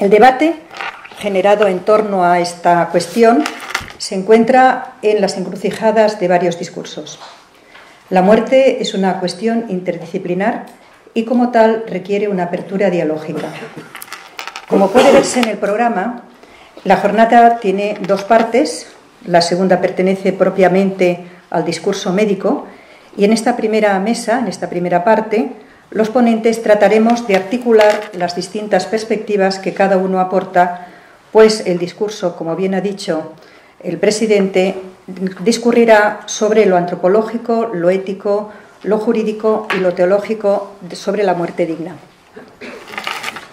El debate generado en torno a esta cuestión se encuentra en las encrucijadas de varios discursos. La muerte es una cuestión interdisciplinar y como tal requiere una apertura dialógica. Como puede verse en el programa, la jornada tiene dos partes. La segunda pertenece propiamente al discurso médico y en esta primera mesa, en esta primera parte, los ponentes trataremos de articular las distintas perspectivas que cada uno aporta, pues el discurso, como bien ha dicho el presidente, discurrirá sobre lo antropológico, lo ético, lo jurídico y lo teológico sobre la muerte digna.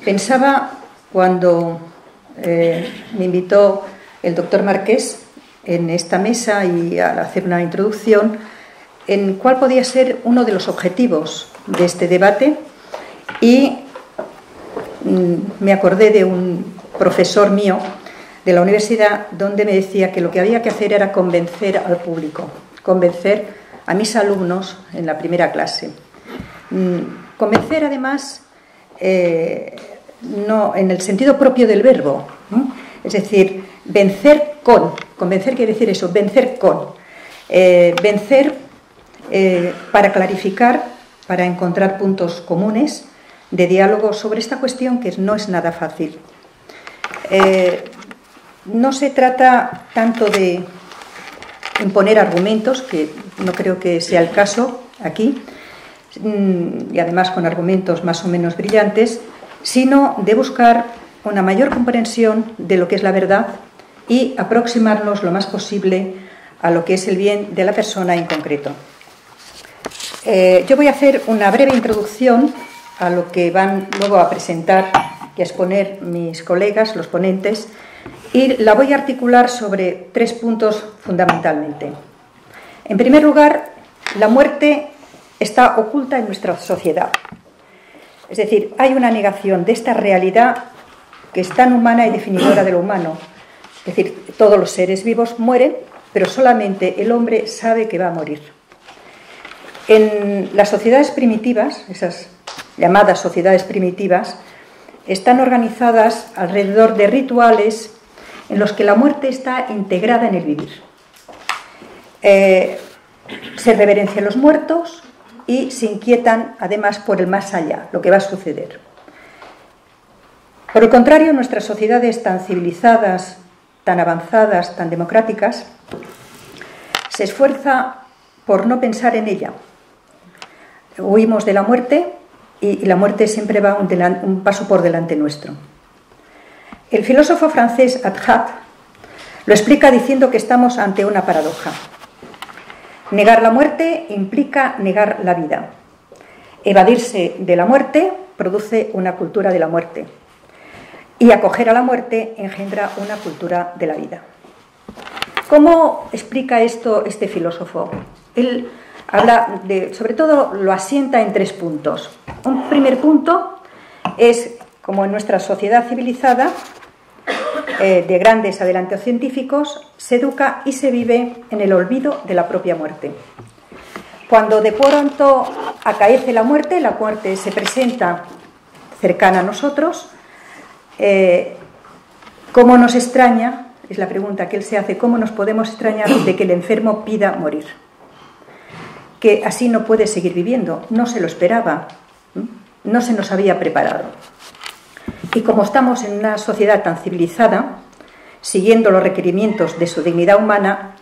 Pensaba cuando me invitó el doctor Marqués en esta mesa y al hacer una introducción en cuál podía ser uno de los objetivos de este debate y me acordé de un profesor mío de la universidad donde me decía que lo que había que hacer era convencer al público, convencer a mis alumnos en la primera clase. Convencer además no en el sentido propio del verbo, ¿no? Es decir, vencer con, convencer quiere decir eso, vencer con, vencer para clarificar, para encontrar puntos comunes de diálogo sobre esta cuestión que no es nada fácil. No se trata tanto de imponer argumentos, que no creo que sea el caso aquí, y además con argumentos más o menos brillantes, sino de buscar una mayor comprensión de lo que es la verdad y aproximarnos lo más posible a lo que es el bien de la persona en concreto. Yo voy a hacer una breve introducción a lo que van luego a presentar y a exponer mis colegas, los ponentes, y la voy a articular sobre tres puntos fundamentalmente. En primer lugar, la muerte está oculta en nuestra sociedad. Es decir, hay una negación de esta realidad que es tan humana y definidora de lo humano. Es decir, todos los seres vivos mueren, pero solamente el hombre sabe que va a morir. En las sociedades primitivas, esas llamadas sociedades primitivas, están organizadas alrededor de rituales en los que la muerte está integrada en el vivir. Se reverencian los muertos y se inquietan además por el más allá, lo que va a suceder. Por el contrario, nuestras sociedades tan civilizadas, tan avanzadas, tan democráticas, se esfuerza por no pensar en ella. Huimos de la muerte y la muerte siempre va un paso por delante nuestro. El filósofo francés Athat lo explica diciendo que estamos ante una paradoja. Negar la muerte implica negar la vida. Evadirse de la muerte produce una cultura de la muerte. Y acoger a la muerte engendra una cultura de la vida. ¿Cómo explica esto este filósofo? Él habla sobre todo lo asienta en tres puntos. Un primer punto es, como en nuestra sociedad civilizada, de grandes adelantos científicos, se educa y se vive en el olvido de la propia muerte. Cuando de pronto acaece la muerte se presenta cercana a nosotros. ¿Cómo nos extraña? Es la pregunta que él se hace. ¿Cómo nos podemos extrañar de que el enfermo pida morir? Que así no puede seguir viviendo. No se lo esperaba. No se nos había preparado. Y como estamos en una sociedad tan civilizada, siguiendo los requerimientos de su dignidad humana,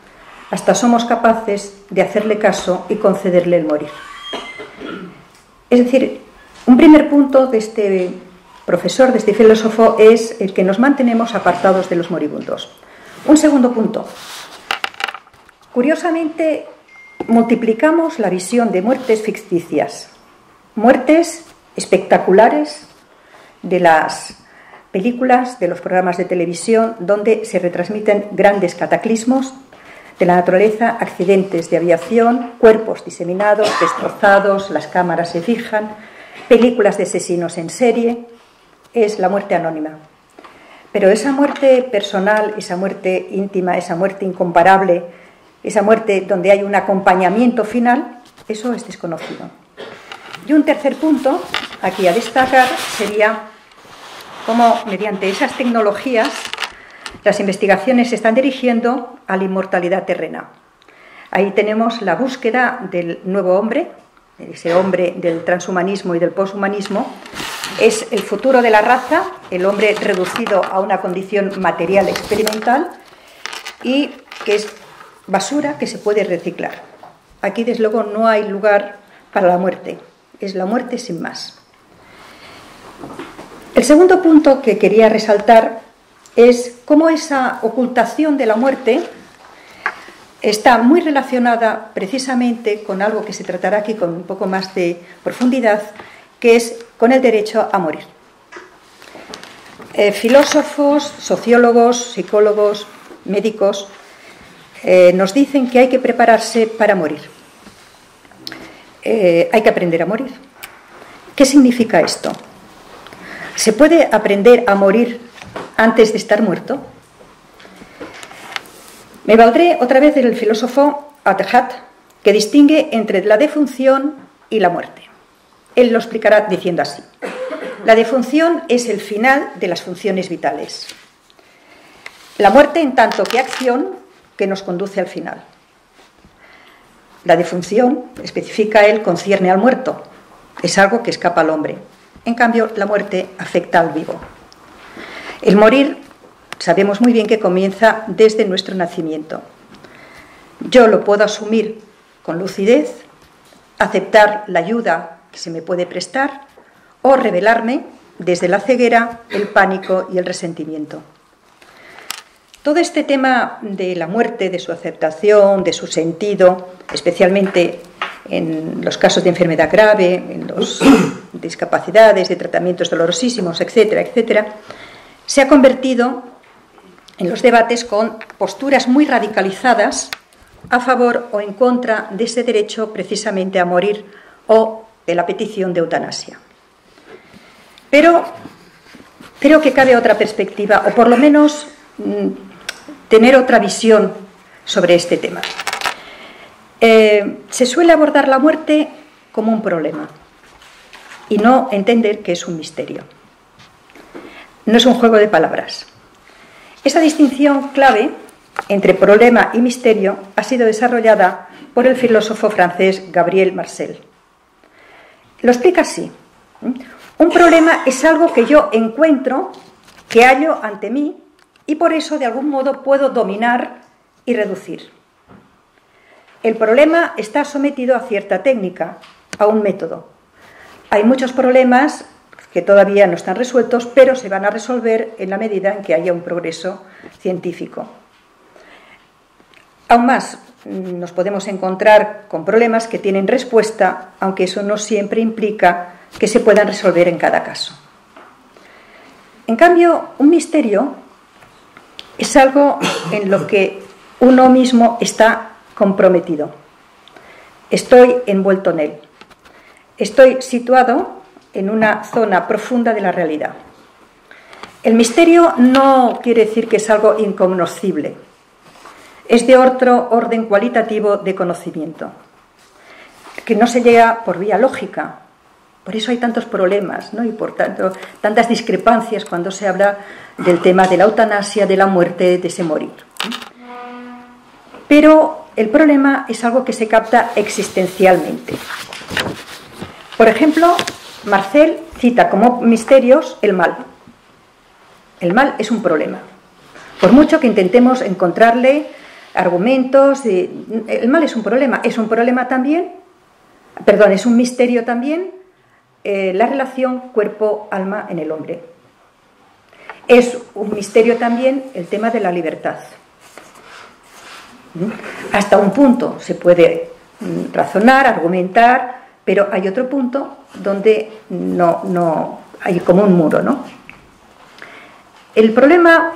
hasta somos capaces de hacerle caso y concederle el morir. Es decir, un primer punto de este profesor, de este filósofo, es el que nos mantenemos apartados de los moribundos. Un segundo punto. Curiosamente, multiplicamos la visión de muertes ficticias, muertes espectaculares de las películas, de los programas de televisión, donde se retransmiten grandes cataclismos de la naturaleza, accidentes de aviación, cuerpos diseminados, destrozados, las cámaras se fijan, películas de asesinos en serie. Es la muerte anónima. Pero esa muerte personal, esa muerte íntima, esa muerte incomparable, esa muerte donde hay un acompañamiento final, eso es desconocido. Y un tercer punto, aquí a destacar, sería cómo mediante esas tecnologías las investigaciones se están dirigiendo a la inmortalidad terrena. Ahí tenemos la búsqueda del nuevo hombre, ese hombre del transhumanismo y del poshumanismo. Es el futuro de la raza, el hombre reducido a una condición material experimental y que es basura que se puede reciclar. Aquí, desde luego, no hay lugar para la muerte. Es la muerte sin más. El segundo punto que quería resaltar es cómo esa ocultación de la muerte está muy relacionada precisamente con algo que se tratará aquí con un poco más de profundidad, que es con el derecho a morir. Filósofos, sociólogos, psicólogos, médicos nos dicen que hay que prepararse para morir. Hay que aprender a morir. ¿Qué significa esto? ¿Se puede aprender a morir antes de estar muerto? Me valdré otra vez del filósofo Adhat, que distingue entre la defunción y la muerte. Él lo explicará diciendo así: la defunción es el final de las funciones vitales. La muerte, en tanto que acción que nos conduce al final. La defunción, especifica él, concierne al muerto. Es algo que escapa al hombre. En cambio, la muerte afecta al vivo. El morir, sabemos muy bien que comienza desde nuestro nacimiento. Yo lo puedo asumir con lucidez, aceptar la ayuda que se me puede prestar o rebelarme desde la ceguera, el pánico y el resentimiento. Todo este tema de la muerte, de su aceptación, de su sentido, especialmente en los casos de enfermedad grave, en las discapacidades, de tratamientos dolorosísimos, etcétera, etcétera, se ha convertido en los debates con posturas muy radicalizadas a favor o en contra de ese derecho precisamente a morir o de la petición de eutanasia. Pero creo que cabe otra perspectiva, o por lo menos tener otra visión sobre este tema. Se suele abordar la muerte como un problema y no entender que es un misterio. No es un juego de palabras. Esa distinción clave entre problema y misterio ha sido desarrollada por el filósofo francés Gabriel Marcel. Lo explica así: un problema es algo que yo encuentro, que hallo ante mí y por eso de algún modo puedo dominar y reducir. El problema está sometido a cierta técnica, a un método. Hay muchos problemas que todavía no están resueltos, pero se van a resolver en la medida en que haya un progreso científico. Aún más, nos podemos encontrar con problemas que tienen respuesta, aunque eso no siempre implica que se puedan resolver en cada caso. En cambio, un misterio es algo en lo que uno mismo está comprometido. Estoy envuelto en él. Estoy situado en una zona profunda de la realidad. El misterio no quiere decir que es algo incognoscible. Es de otro orden cualitativo de conocimiento, que no se llega por vía lógica. Por eso hay tantos problemas, ¿no? Y por tanto, tantas discrepancias cuando se habla del tema de la eutanasia, de la muerte, de ese morir. Pero el problema es algo que se capta existencialmente. Por ejemplo, Marcel cita como misterios el mal. El mal es un problema. Por mucho que intentemos encontrarle argumentos, el mal es un problema también, es un misterio también, la relación cuerpo-alma en el hombre. Es un misterio también el tema de la libertad. Hasta un punto se puede razonar, argumentar, pero hay otro punto donde no hay como un muro, ¿no? El problema,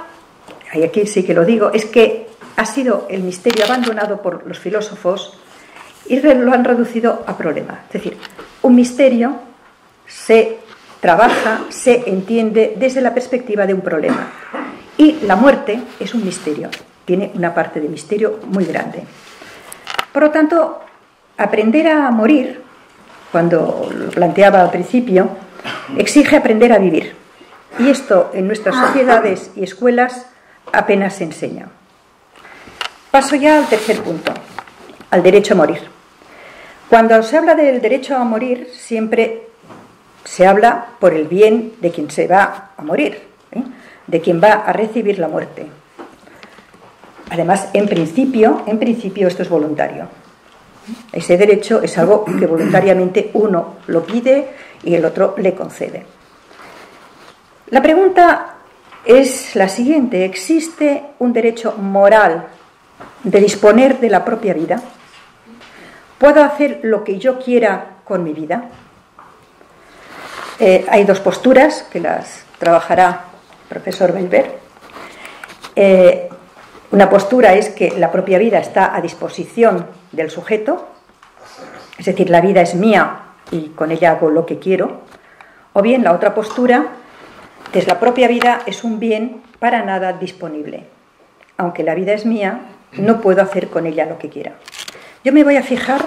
y aquí sí que lo digo, es que ha sido el misterio abandonado por los filósofos y lo han reducido a problema. Es decir, un misterio se trabaja, se entiende desde la perspectiva de un problema. Y la muerte es un misterio, tiene una parte de misterio muy grande. Por lo tanto, aprender a morir, cuando lo planteaba al principio, exige aprender a vivir. Y esto en nuestras sociedades y escuelas apenas se enseña. Paso ya al tercer punto, al derecho a morir. Cuando se habla del derecho a morir, siempre se habla por el bien de quien se va a morir, de quien va a recibir la muerte. Además, en principio esto es voluntario. Ese derecho es algo que voluntariamente uno lo pide y el otro le concede. La pregunta es la siguiente: ¿existe un derecho moral de disponer de la propia vida? ¿Puedo hacer lo que yo quiera con mi vida? Hay dos posturas que las trabajará el profesor Belver. Una postura es que la propia vida está a disposición del sujeto, es decir, la vida es mía y con ella hago lo que quiero. O bien la otra postura es la propia vida es un bien para nada disponible. Aunque la vida es mía, no puedo hacer con ella lo que quiera. Yo me voy a fijar,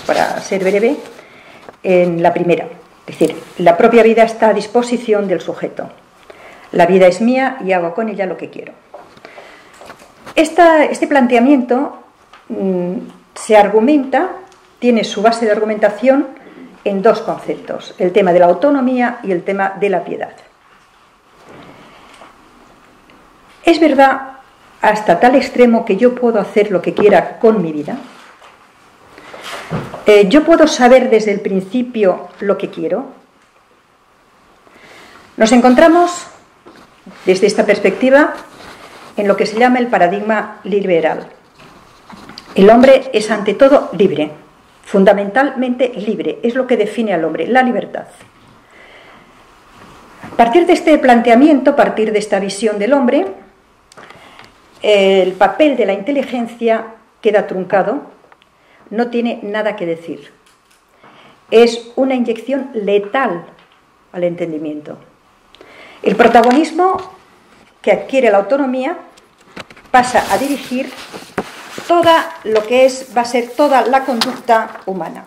para ser breve, en la primera. Es decir, la propia vida está a disposición del sujeto. La vida es mía y hago con ella lo que quiero. Este planteamiento se argumenta, tiene su base de argumentación en dos conceptos: el tema de la autonomía y el tema de la piedad. Es verdad hasta tal extremo que yo puedo hacer lo que quiera con mi vida. Yo puedo saber desde el principio lo que quiero. Nos encontramos desde esta perspectiva en lo que se llama el paradigma liberal. El hombre es ante todo libre, fundamentalmente libre, es lo que define al hombre, la libertad. A partir de este planteamiento, a partir de esta visión del hombre, el papel de la inteligencia queda truncado, no tiene nada que decir. Es una inyección letal al entendimiento. El protagonismo que adquiere la autonomía pasa a dirigir toda lo que va a ser toda la conducta humana,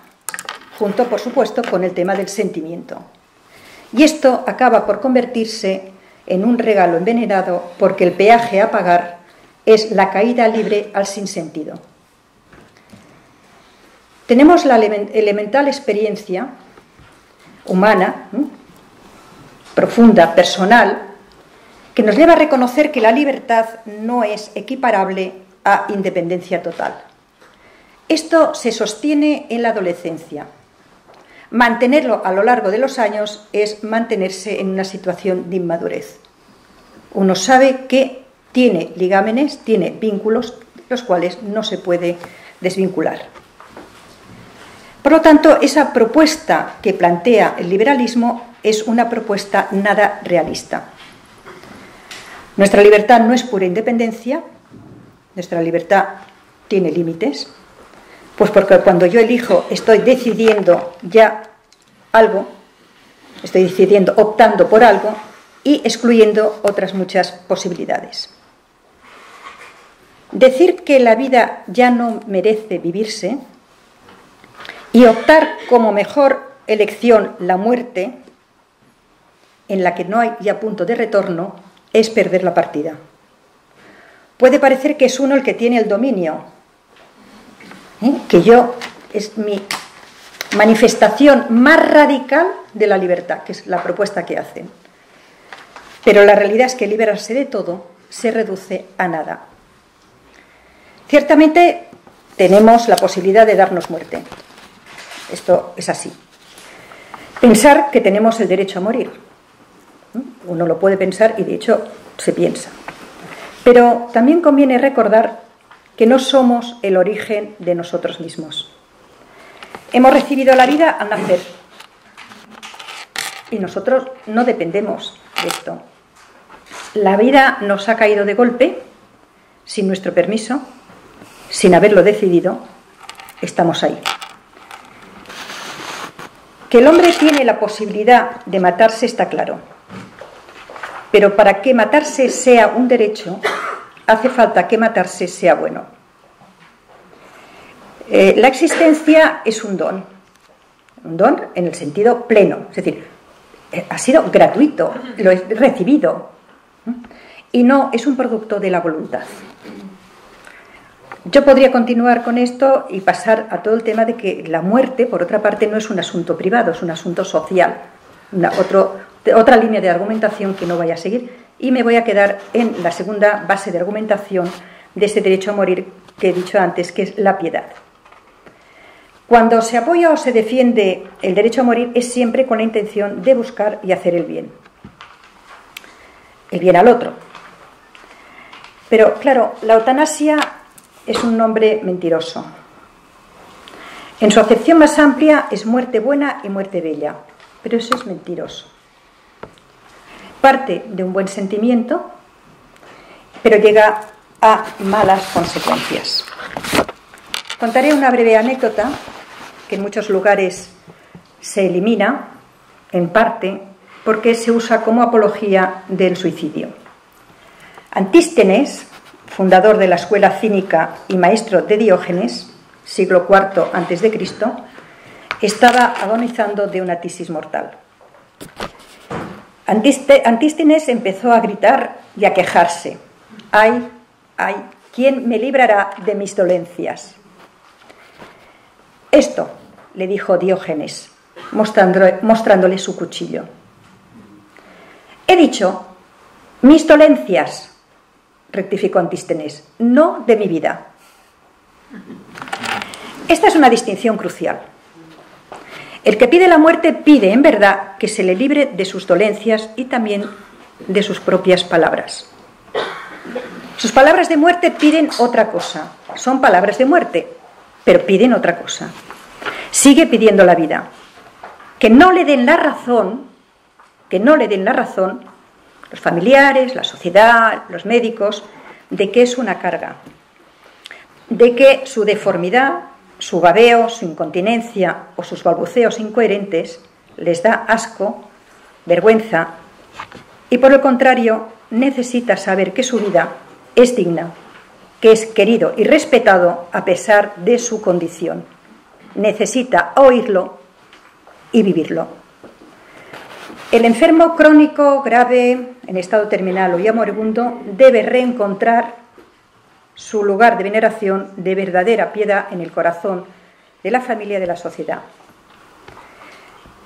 junto, por supuesto, con el tema del sentimiento. Y esto acaba por convertirse en un regalo envenenado, porque el peaje a pagar es la caída libre al sinsentido. Tenemos la elemental experiencia humana, profunda, personal, que nos lleva a reconocer que la libertad no es equiparable a independencia total. Esto se sostiene en la adolescencia. Mantenerlo a lo largo de los años es mantenerse en una situación de inmadurez. Uno sabe que tiene ligámenes, tiene vínculos, los cuales no se puede desvincular. Por lo tanto, esa propuesta que plantea el liberalismo es una propuesta nada realista. Nuestra libertad no es pura independencia, nuestra libertad tiene límites, pues porque cuando yo elijo estoy decidiendo ya algo, estoy decidiendo, optando por algo y excluyendo otras muchas posibilidades. Decir que la vida ya no merece vivirse y optar como mejor elección la muerte, en la que no hay ya punto de retorno, es perder la partida. Puede parecer que es uno el que tiene el dominio, que yo es mi manifestación más radical de la libertad, que es la propuesta que hacen. Pero la realidad es que liberarse de todo se reduce a nada. Ciertamente tenemos la posibilidad de darnos muerte. Esto es así. Pensar que tenemos el derecho a morir. Uno lo puede pensar y de hecho se piensa. Pero también conviene recordar que no somos el origen de nosotros mismos. Hemos recibido la vida al nacer y nosotros no dependemos de esto. La vida nos ha caído de golpe, sin nuestro permiso, sin haberlo decidido, estamos ahí. Que el hombre tiene la posibilidad de matarse está claro. Pero para que matarse sea un derecho, hace falta que matarse sea bueno. La existencia es un don en el sentido pleno, es decir, ha sido gratuito, lo he recibido. Y no es un producto de la voluntad. Yo podría continuar con esto y pasar a todo el tema de que la muerte, por otra parte, no es un asunto privado, es un asunto social. Otra línea de argumentación que no voy a seguir, y me voy a quedar en la segunda base de argumentación de ese derecho a morir que he dicho antes, que es la piedad. Cuando se apoya o se defiende el derecho a morir es siempre con la intención de buscar y hacer el bien al otro. Pero claro, la eutanasia es un nombre mentiroso. En su acepción más amplia es muerte buena y muerte bella, pero eso es mentiroso. Parte de un buen sentimiento, pero llega a malas consecuencias. Contaré una breve anécdota que en muchos lugares se elimina, en parte, porque se usa como apología del suicidio. Antístenes, fundador de la escuela cínica y maestro de Diógenes, siglo IV a.C., estaba agonizando de una tisis mortal. Antístenes empezó a gritar y a quejarse. ¡Ay, ay! ¿Quién me librará de mis dolencias? Esto, le dijo Diógenes, mostrándole su cuchillo. He dicho, mis dolencias, rectificó Antístenes, no de mi vida. Esta es una distinción crucial. El que pide la muerte pide, en verdad, que se le libre de sus dolencias y también de sus propias palabras. Sus palabras de muerte piden otra cosa. Son palabras de muerte, pero piden otra cosa. Sigue pidiendo la vida. Que no le den la razón los familiares, la sociedad, los médicos, de que es una carga, de que su deformidad, su babeo, su incontinencia o sus balbuceos incoherentes les da asco, vergüenza, y por el contrario necesita saber que su vida es digna, que es querido y respetado a pesar de su condición. Necesita oírlo y vivirlo. El enfermo crónico, grave, en estado terminal o ya moribundo, debe reencontrar su lugar de veneración, de verdadera piedad en el corazón de la familia y de la sociedad.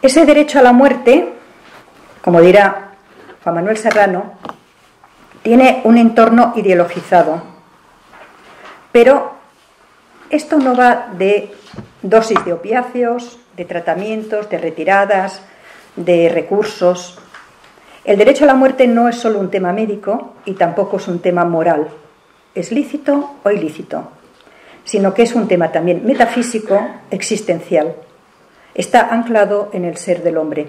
Ese derecho a la muerte, como dirá Juan Manuel Serrano, tiene un entorno ideologizado. Pero esto no va de dosis de opiáceos, de tratamientos, de retiradas, de recursos. El derecho a la muerte no es solo un tema médico y tampoco es un tema moral. ¿Es lícito o ilícito? Sino que es un tema también metafísico, existencial. Está anclado en el ser del hombre.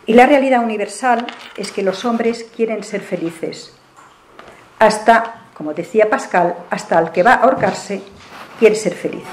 Y la realidad universal es que los hombres quieren ser felices. Hasta, como decía Pascal, hasta el que va a ahorcarse quiere ser feliz.